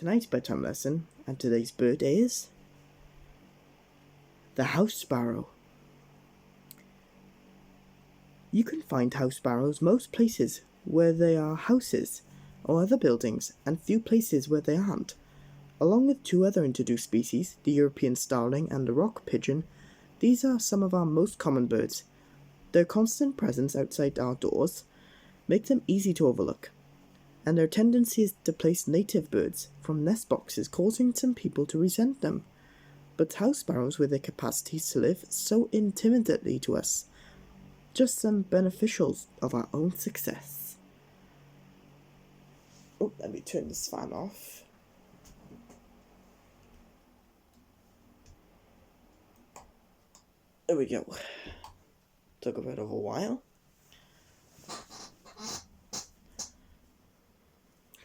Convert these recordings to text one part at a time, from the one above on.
tonight's bedtime lesson, and today's bird is the house sparrow. You can find house sparrows most places where there are houses or other buildings, and few places where they aren't. Along with two other introduced species, the European starling and the rock pigeon, these are some of our most common birds. Their constant presence outside our doors makes them easy to overlook, and their tendency is to place native birds from nest boxes, causing some people to resent them. But house sparrows, with their capacities to live so intimately to us, just some beneficials of our own success. Oh, let me turn this fan off. There we go. Took a bit of a while.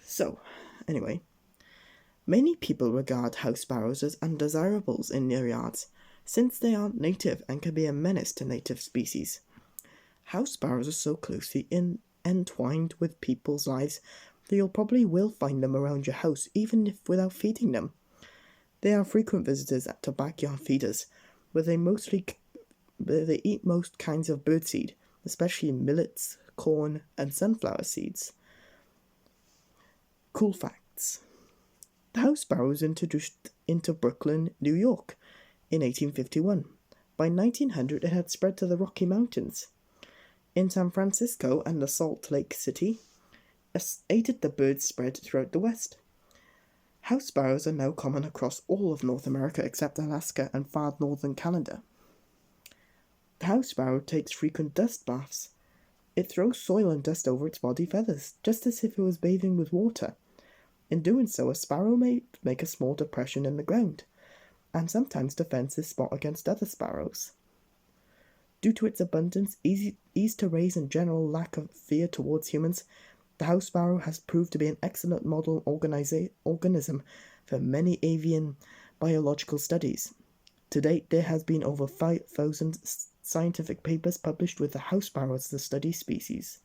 So, anyway, many people regard house sparrows as undesirables in their yards, since they aren't native and can be a menace to native species. House sparrows are so closely entwined with people's lives that you'll probably will find them around your house, even if without feeding them. They are frequent visitors to backyard feeders, where they eat most kinds of birdseed, especially millets, corn, and sunflower seeds. Cool facts. The house sparrow was introduced into Brooklyn, New York, in 1851. By 1900, it had spread to the Rocky Mountains. In San Francisco and the Salt Lake City, aided the bird spread throughout the West. House sparrows are now common across all of North America except Alaska and far northern Canada. The house sparrow takes frequent dust baths. It throws soil and dust over its body feathers, just as if it was bathing with water. In doing so, a sparrow may make a small depression in the ground, and sometimes defends this spot against other sparrows. Due to its abundance, ease to raise, and general lack of fear towards humans, the house sparrow has proved to be an excellent model organism for many avian biological studies. To date, there has been over 5,000 scientific papers published with the house sparrow as the study species.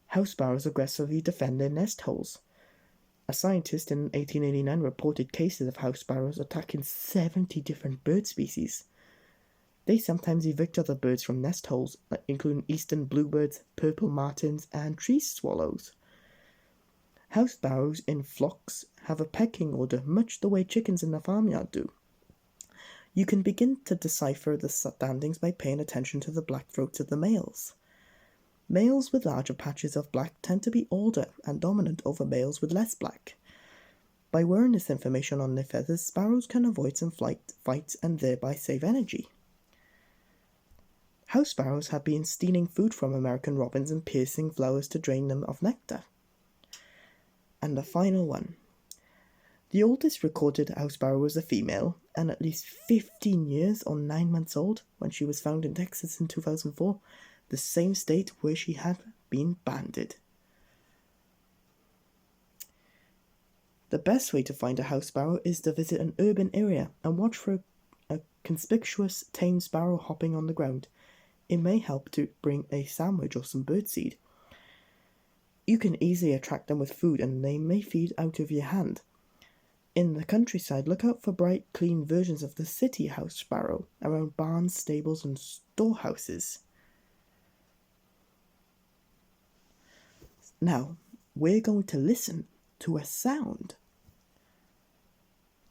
House sparrows aggressively defend their nest holes. A scientist in 1889 reported cases of house sparrows attacking 70 different bird species. They sometimes evict other birds from nest holes, including eastern bluebirds, purple martins, and tree swallows. House sparrows in flocks have a pecking order, much the way chickens in the farmyard do. You can begin to decipher the standings by paying attention to the black throats of the males. Males with larger patches of black tend to be older and dominant over males with less black. By wearing this information on their feathers, sparrows can avoid some fights and thereby save energy. House sparrows have been stealing food from American robins and piercing flowers to drain them of nectar. And the final one. The oldest recorded house sparrow was a female, and at least 15 years or 9 months old when she was found in Texas in 2004, the same state where she had been banded. The best way to find a house sparrow is to visit an urban area and watch for a conspicuous tame sparrow hopping on the ground. It may help to bring a sandwich or some birdseed. You can easily attract them with food, and they may feed out of your hand. In the countryside, look out for bright, clean versions of the city house sparrow around barns, stables, and storehouses. Now, we're going to listen to a sound.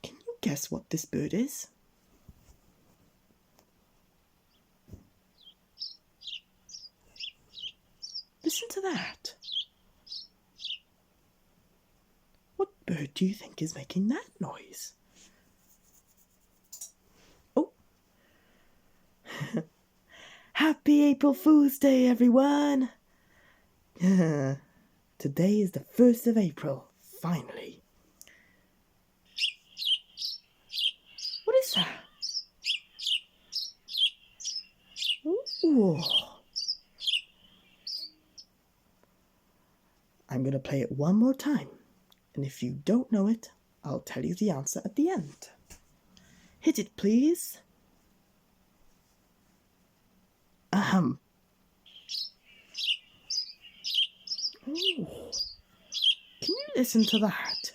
Can you guess what this bird is? Listen to that. What bird do you think is making that noise? Oh. Happy April Fool's Day, everyone! Today is the 1st of April, finally. What is that? Ooh. I'm going to play it one more time, and if you don't know it, I'll tell you the answer at the end. Hit it, please. Ahem. Ooh. Can you listen to that?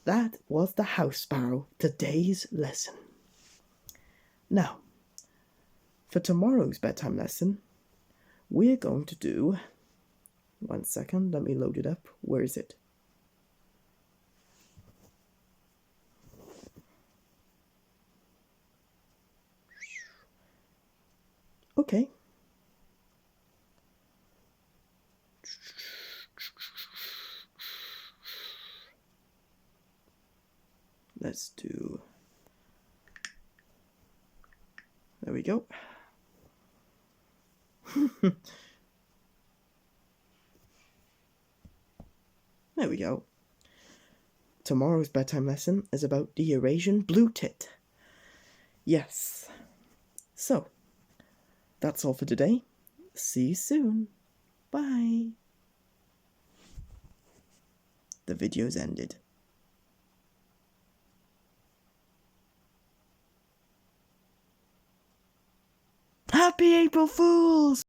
that was the house sparrow, today's lesson. Now, for tomorrow's bedtime lesson, we're going to do... One second, let me load it up. Where is it? Okay. Let's do... There we go. There we go. Tomorrow's bedtime lesson is about the Eurasian blue tit. Yes. So, that's all for today. See you soon. Bye. The video's ended. Happy April Fools!